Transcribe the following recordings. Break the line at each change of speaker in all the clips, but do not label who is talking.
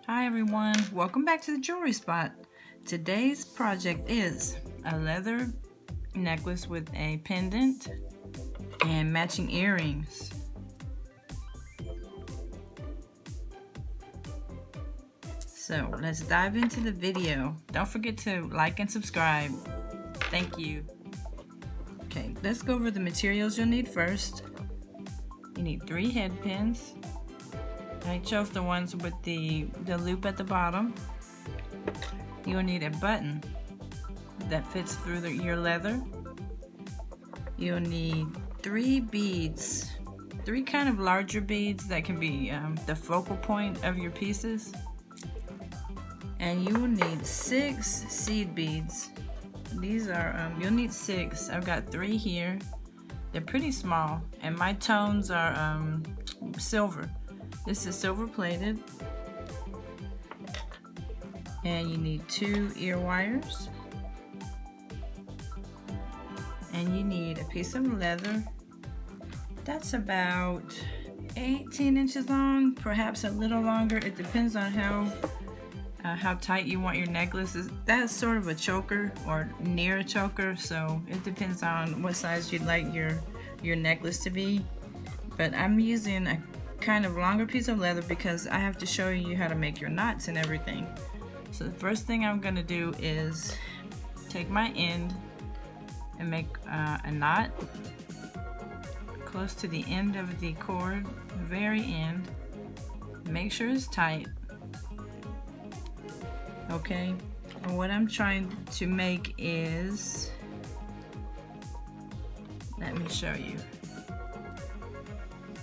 Hi everyone, welcome back to the jewelry spot. Today's project is a leather necklace with a pendant and matching earrings. So let's dive into the video. Don't forget to like and subscribe. Thank you. Okay, let's go over the materials you'll need first. You need 3 head pins. I chose the ones with the loop at the bottom. You'll need a button that fits through your leather. You'll need 3 beads, 3 kind of larger beads that can be the focal point of your pieces. And you will need 6 seed beads. These are, you'll need 6. I've got 3 here. They're pretty small, and my tones are silver. This is silver plated. And you need 2 ear wires. And you need a piece of leather that's about 18 inches long, perhaps a little longer. It depends on how tight you want your necklace. That's sort of a choker or near a choker, so it depends on what size you'd like your necklace to be. But I'm using a kind of longer piece of leather because I have to show you how to make your knots and everything. So the first thing I'm going to do is take my end and make a knot close to the end of the cord, the very end. Make sure it's tight. Okay, and what I'm trying to make is, let me show you,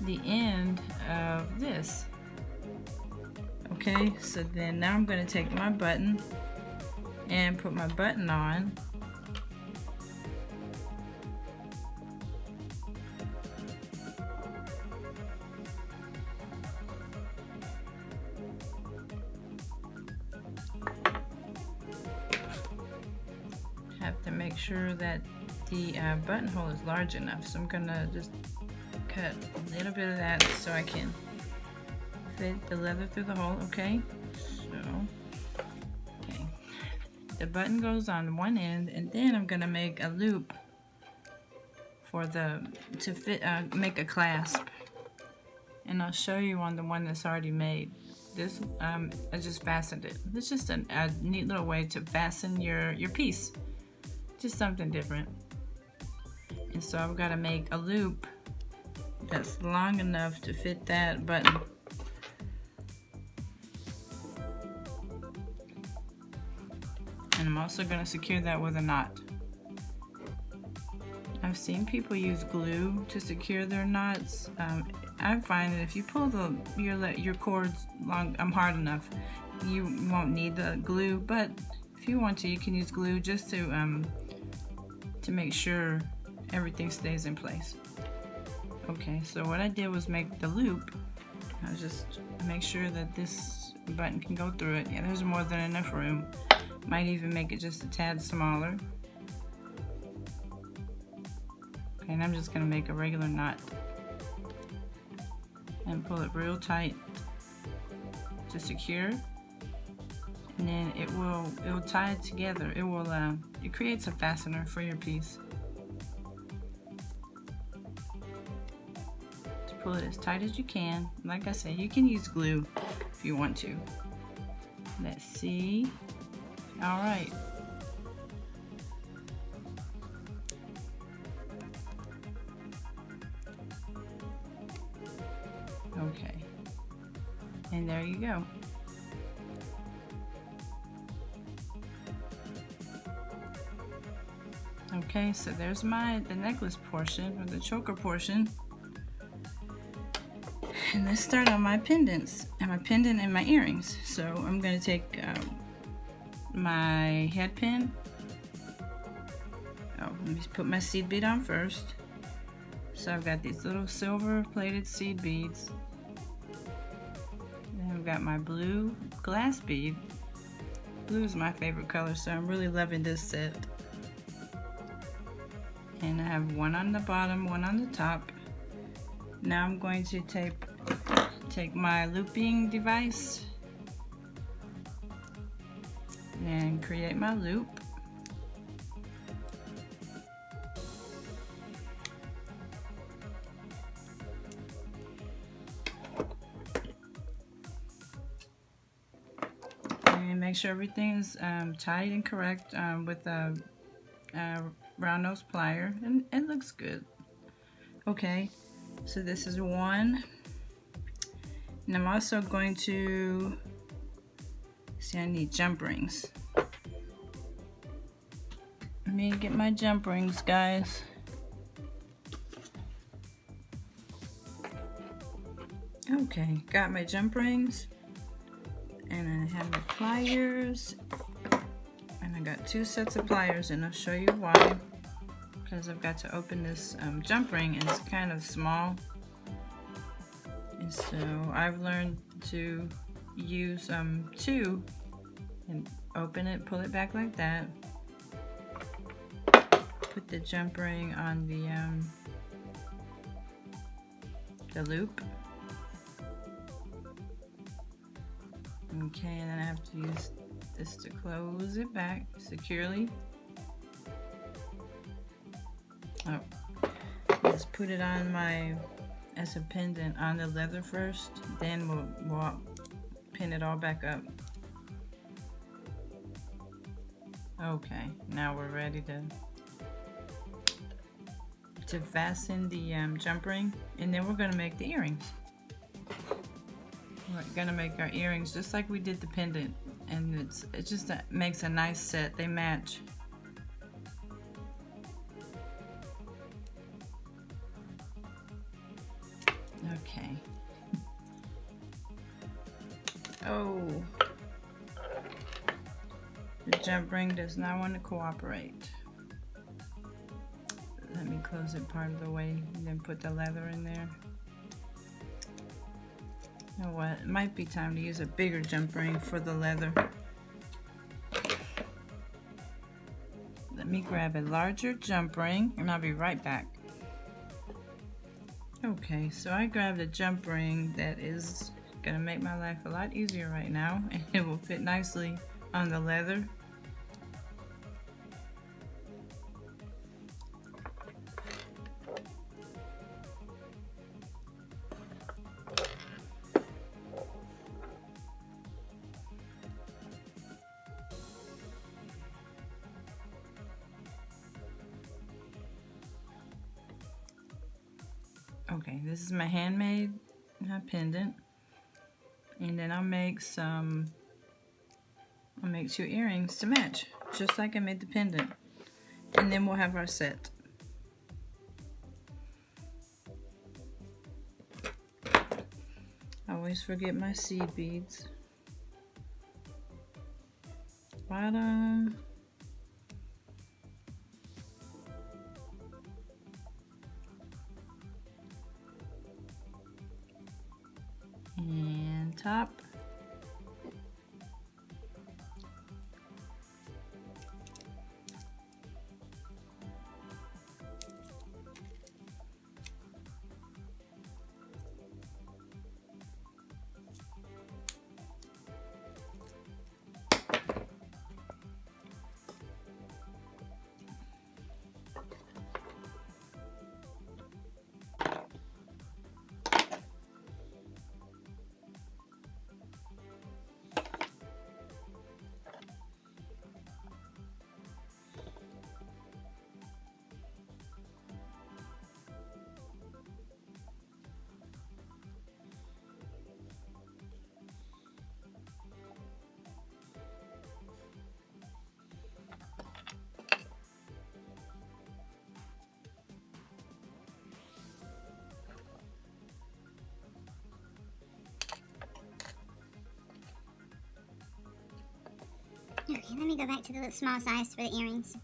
the end of this. Okay, so then now I'm going to take my button and put my button on. Have to make sure that the buttonhole is large enough, so I'm gonna just cut a little bit of that so I can fit the leather through the hole. Okay, so okay, the button goes on one end, and then I'm gonna make a loop for to fit make a clasp, and I'll show you on the one that's already made. This I just fastened it. It's just a neat little way to fasten your piece. Just something different. And so I've got to make a loop that's long enough to fit that button. And I'm also going to secure that with a knot. I've seen people use glue to secure their knots. I find that if you pull your cords long, hard enough, you won't need the glue. But if you want to, you can use glue just to make sure everything stays in place. Okay, so what I did was make the loop. I just make sure that this button can go through it. Yeah, there's more than enough room. Might even make it just a tad smaller. Okay, and I'm just gonna make a regular knot and pull it real tight to secure. And then it will tie it together. It creates a fastener for your piece. To pull it as tight as you can. Like I said, you can use glue if you want to. Let's see. All right. Okay. And there you go. Okay, so there's the necklace portion, or the choker portion. And let's start on my pendants, and my pendant and my earrings. So I'm going to take my head pin. Oh, let me put my seed bead on first. So I've got these little silver plated seed beads. Then I've got my blue glass bead. Blue is my favorite color, so I'm really loving this set. And I have one on the bottom, one on the top. Now I'm going to take my looping device and create my loop. And make sure everything is tight and correct with a round nose plier, and it looks good. Okay, so this is one, and I'm also going to see, I need jump rings. Let me get my jump rings, guys. Okay, got my jump rings, and I have my pliers, and I got 2 sets of pliers, and I'll show you why. Because I've got to open this jump ring, and it's kind of small, and so I've learned to use 2 and open it, pull it back like that, put the jump ring on the loop. Okay, and then I have to use this to close it back securely. Oh, let's put it on as a pendant on the leather first, then we'll pin it all back up. Okay, now we're ready to fasten the jump ring, and then we're going to make the earrings. We're going to make our earrings just like we did the pendant, and it just makes a nice set. They match. Okay. Oh, the jump ring does not want to cooperate. Let me close it part of the way and then put the leather in there. You know what? It might be time to use a bigger jump ring for the leather. Let me grab a larger jump ring and I'll be right back. Okay, so I grabbed a jump ring that is gonna make my life a lot easier right now, and it will fit nicely on the leather. Okay, this is my handmade pendant, and then I'll make 2 earrings to match, just like I made the pendant, and then we'll have our set. I always forget my seed beads. Bottom. And top.
Okay, let me go back to the small size for the earrings.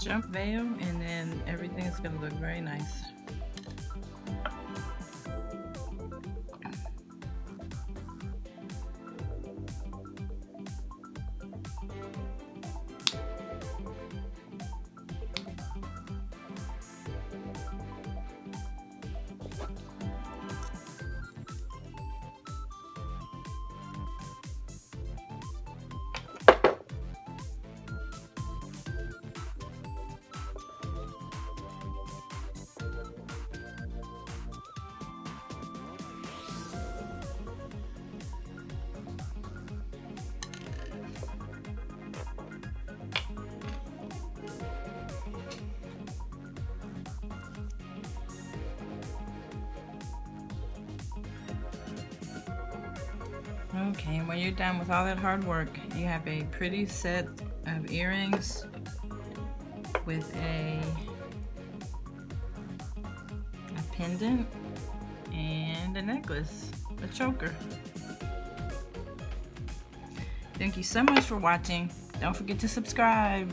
jump veil, and then everything is going to look very nice. Okay, when you're done with all that hard work, you have a pretty set of earrings with a pendant and a necklace, a choker. Thank you so much for watching. Don't forget to subscribe.